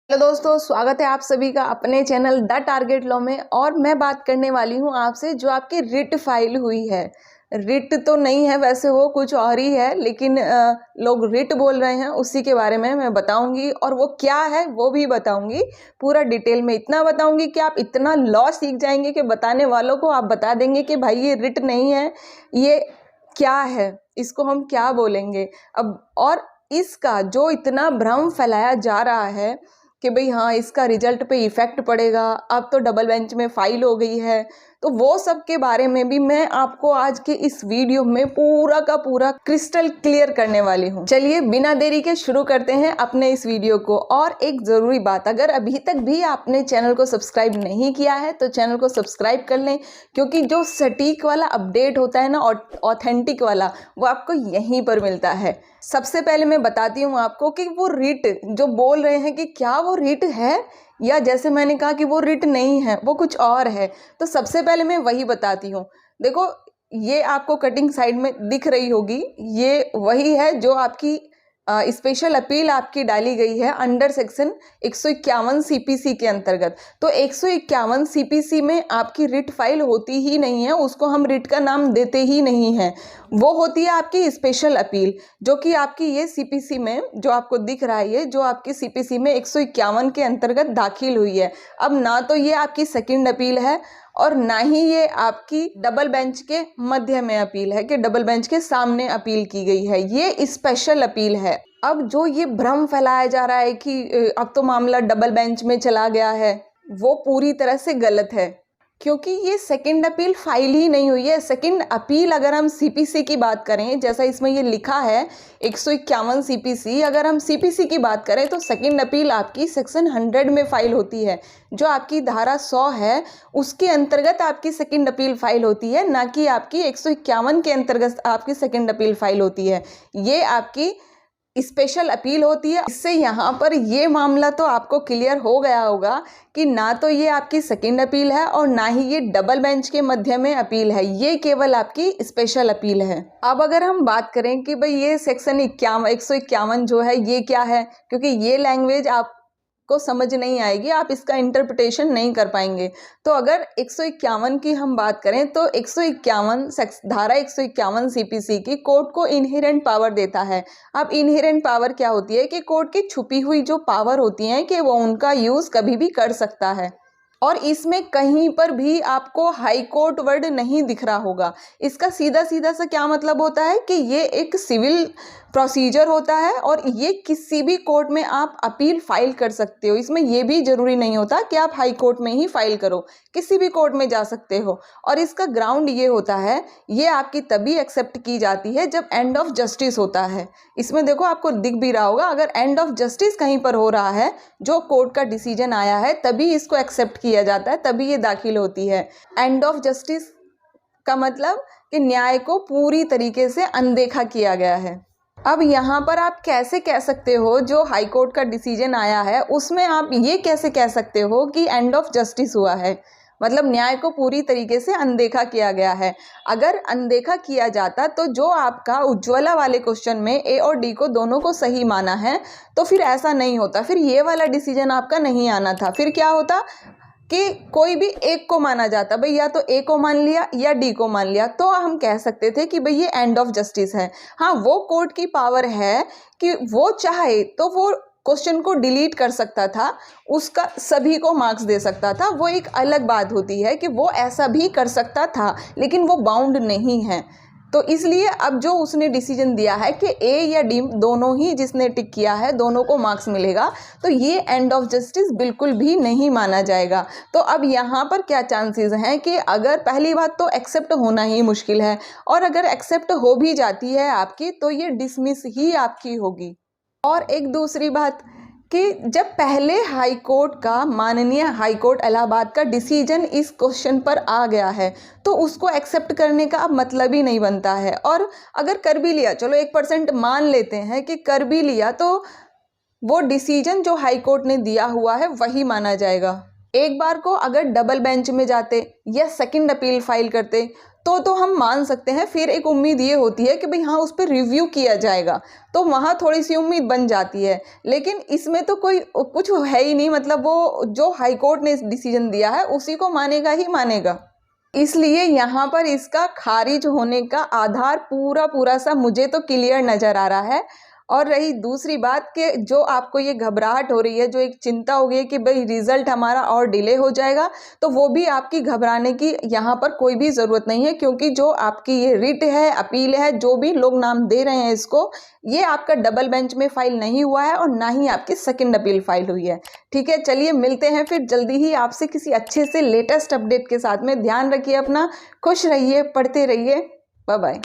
Hello दोस्तों, स्वागत है आप सभी का अपने चैनल द टारगेट लॉ में। और मैं बात करने वाली हूं आपसे जो आपकी रिट फाइल हुई है। रिट तो नहीं है, वैसे वो कुछ और ही है, लेकिन लोग रिट बोल रहे हैं, उसी के बारे में मैं बताऊंगी। और वो क्या है वो भी बताऊंगी, पूरा डिटेल में इतना बताऊंगी कि आप इतना लॉ सीख जाएंगे कि बताने वालों को आप बता देंगे कि भाई ये रिट नहीं है, ये क्या है, इसको हम क्या बोलेंगे अब। और इसका जो इतना भ्रम फैलाया जा रहा है कि भाई हाँ इसका रिजल्ट पे इफेक्ट पड़ेगा, अब तो डबल बेंच में फाइल हो गई है, तो वो सब के बारे में भी मैं आपको आज के इस वीडियो में पूरा का पूरा क्रिस्टल क्लियर करने वाली हूँ। चलिए बिना देरी के शुरू करते हैं अपने इस वीडियो को। और एक ज़रूरी बात, अगर अभी तक भी आपने चैनल को सब्सक्राइब नहीं किया है तो चैनल को सब्सक्राइब कर लें, क्योंकि जो सटीक वाला अपडेट होता है ना, ऑथेंटिक वाला, वो आपको यहीं पर मिलता है। सबसे पहले मैं बताती हूँ आपको कि वो रिट जो बोल रहे हैं कि क्या वो रिट है, या जैसे मैंने कहा कि वो रिट नहीं है, वो कुछ और है। तो सबसे पहले मैं वही बताती हूँ। देखो, ये आपको कटिंग साइड में दिख रही होगी, ये वही है जो आपकी स्पेशल अपील आपकी डाली गई है अंडर सेक्शन 151 सीपीसी के अंतर्गत। तो 151 सीपीसी में आपकी रिट फाइल होती ही नहीं है, उसको हम रिट का नाम देते ही नहीं हैं। वो होती है आपकी स्पेशल अपील, जो कि आपकी ये सीपीसी में जो आपको दिख रहा है, ये जो आपकी सीपीसी में 151 के अंतर्गत दाखिल हुई है। अब ना तो ये आपकी सेकंड अपील है और ना ही ये आपकी डबल बेंच के मध्य में अपील है कि डबल बेंच के सामने अपील की गई है, ये स्पेशल अपील है। अब जो ये भ्रम फैलाया जा रहा है कि अब तो मामला डबल बेंच में चला गया है, वो पूरी तरह से गलत है, क्योंकि ये सेकंड अपील फाइल ही नहीं हुई है। सेकंड अपील अगर हम सीपीसी की बात करें, जैसा इसमें ये लिखा है 151 सीपीसी, अगर हम सीपीसी की बात करें तो सेकंड अपील आपकी सेक्शन 100 में फाइल होती है, जो आपकी धारा 100 है उसके अंतर्गत आपकी सेकंड अपील फाइल होती है, ना कि आपकी 151 के अंतर्गत आपकी सेकंड अपील फाइल होती है। ये आपकी स्पेशल अपील होती है। इससे यहाँ पर ये मामला तो आपको क्लियर हो गया होगा कि ना तो ये आपकी सेकंड अपील है और ना ही ये डबल बेंच के मध्य में अपील है, ये केवल आपकी स्पेशल अपील है। अब अगर हम बात करें कि भाई ये सेक्शन 151 जो है ये क्या है, क्योंकि ये लैंग्वेज आपको समझ नहीं आएगी, आप इसका इंटरप्रिटेशन नहीं कर पाएंगे। तो अगर 151 की हम बात करें तो 151 धारा 151 सीपीसी की कोर्ट को इनहेरेंट पावर देता है। अब इनहेरेंट पावर क्या होती है कि कोर्ट की छुपी हुई जो पावर होती हैं कि वो उनका यूज़ कभी भी कर सकता है। और इसमें कहीं पर भी आपको हाई कोर्ट वर्ड नहीं दिख रहा होगा। इसका सीधा सीधा सा क्या मतलब होता है कि ये एक सिविल प्रोसीजर होता है और ये किसी भी कोर्ट में आप अपील फाइल कर सकते हो। इसमें ये भी जरूरी नहीं होता कि आप हाई कोर्ट में ही फाइल करो, किसी भी कोर्ट में जा सकते हो। और इसका ग्राउंड ये होता है, ये आपकी तभी एक्सेप्ट की जाती है जब एंड ऑफ जस्टिस होता है। इसमें देखो आपको दिख भी रहा होगा, अगर एंड ऑफ जस्टिस कहीं पर हो रहा है, जो कोर्ट का डिसीजन आया है, तभी इसको एक्सेप्ट किया जाता है, तभी ये दाखिल होती है। एंड ऑफ जस्टिस का मतलब कि न्याय को पूरी तरीके से अनदेखा किया गया है। अब यहाँ पर आप कैसे कह सकते हो, जो हाई कोर्ट का डिसीजन आया है उसमें आप ये कैसे कह सकते हो कि एंड ऑफ जस्टिस हुआ है, मतलब न्याय को पूरी तरीके से अनदेखा किया गया है। अगर अनदेखा किया जाता तो जो आपका उज्ज्वला वाले क्वेश्चन में ए और डी को दोनों को सही माना है, तो फिर ऐसा नहीं होता, फिर ये वाला डिसीजन आपका नहीं आना था। फिर क्या होता कि कोई भी एक को माना जाता, भाई या तो ए को मान लिया या डी को मान लिया, तो हम कह सकते थे कि भाई ये एंड ऑफ जस्टिस है। हाँ, वो कोर्ट की पावर है कि वो चाहे तो वो क्वेश्चन को डिलीट कर सकता था, उसका सभी को मार्क्स दे सकता था, वो एक अलग बात होती है कि वो ऐसा भी कर सकता था, लेकिन वो बाउंड नहीं है। तो इसलिए अब जो उसने डिसीजन दिया है कि ए या डी दोनों ही जिसने टिक किया है दोनों को मार्क्स मिलेगा, तो ये एंड ऑफ जस्टिस बिल्कुल भी नहीं माना जाएगा। तो अब यहाँ पर क्या चांसेस हैं कि अगर पहली बात तो एक्सेप्ट होना ही मुश्किल है, और अगर एक्सेप्ट हो भी जाती है आपकी तो ये डिसमिस ही आपकी होगी। और एक दूसरी बात कि जब पहले हाई कोर्ट का, माननीय हाई कोर्ट इलाहाबाद का डिसीजन इस क्वेश्चन पर आ गया है, तो उसको एक्सेप्ट करने का अब मतलब ही नहीं बनता है। और अगर कर भी लिया, चलो 1% मान लेते हैं कि कर भी लिया, तो वो डिसीजन जो हाई कोर्ट ने दिया हुआ है वही माना जाएगा। एक बार को अगर डबल बेंच में जाते या सेकंड अपील फाइल करते तो हम मान सकते हैं, फिर एक उम्मीद ये होती है कि भाई हाँ उस पर रिव्यू किया जाएगा, तो वहाँ थोड़ी सी उम्मीद बन जाती है। लेकिन इसमें तो कोई कुछ है ही नहीं, मतलब वो जो हाई कोर्ट ने डिसीजन दिया है उसी को मानेगा ही मानेगा। इसलिए यहाँ पर इसका खारिज होने का आधार पूरा सा मुझे तो क्लियर नज़र आ रहा है। और रही दूसरी बात कि जो आपको ये घबराहट हो रही है, जो एक चिंता हो गई है कि भाई रिजल्ट हमारा और डिले हो जाएगा, तो वो भी आपकी घबराने की यहाँ पर कोई भी ज़रूरत नहीं है, क्योंकि जो आपकी ये रिट है, अपील है, जो भी लोग नाम दे रहे हैं इसको, ये आपका डबल बेंच में फाइल नहीं हुआ है और ना ही आपकी सेकंड अपील फाइल हुई है। ठीक है, चलिए मिलते हैं फिर जल्दी ही आपसे किसी अच्छे से लेटेस्ट अपडेट के साथ में। ध्यान रखिए अपना, खुश रहिए, पढ़ते रहिए, बाय बाय।